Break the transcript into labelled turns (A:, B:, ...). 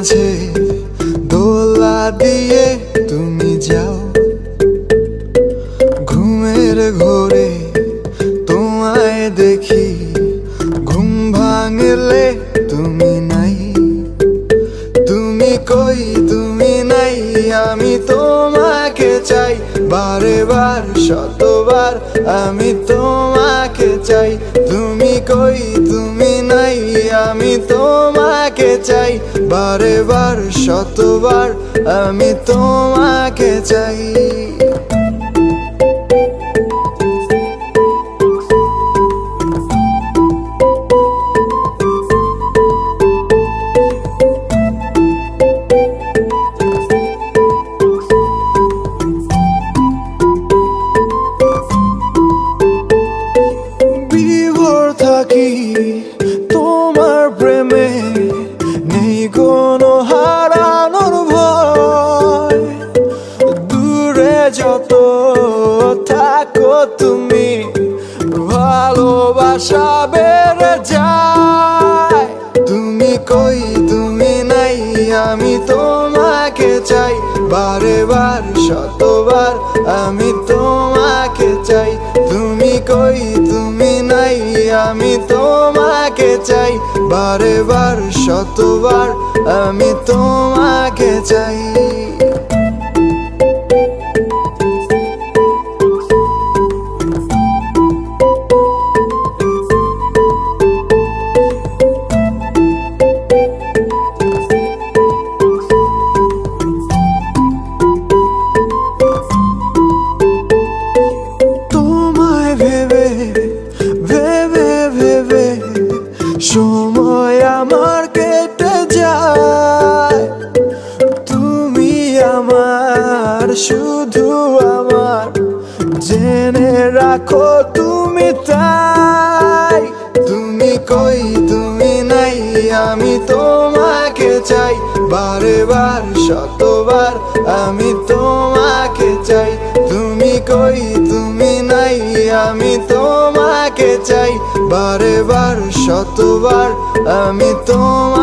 A: মাঝে দোলা দিয়ে তুমি যাও, ঘুমের ঘোরে তোমায় দেখি, ঘুম ভাঙলে তুমি নাই। তুমি কই তুমি নাই, আমি তোমাকে চাই, বারে বার শতবার আমি তোমাকে চাই। তুমি কই তুমি নাই, আমি তোমাকে চাই, বারে বার শতবার আমি তোমাকে চাই। থাকি তোমার প্রেমে, নেই কোনো হারানোর ভয়। দূরে যত থাকো তুমি, ভালোবাসা বেড়ে যায়। তুমি কই তুমি নাই, আমি তোমাকে চাই, বারে বার শতবার আমি তোমাকে চাই। তুমি কই তুমি নাই, আমি তোমাকে চাই, বারে বার শতবার আমি তোমাকে চাই। সময় আমার কেটে যায়, তুমি আমার শুধু আমার, জেনে রাখো তুমি তাই। তুমি কই তুমি নাই, আমি তোমাকে চাই, বারে বার শতবার আমি তোমাকে চাই। তুমি কই তুমি নাই, আমি তোমাকে চাই, বারে বার শতবার আমি তোমাকে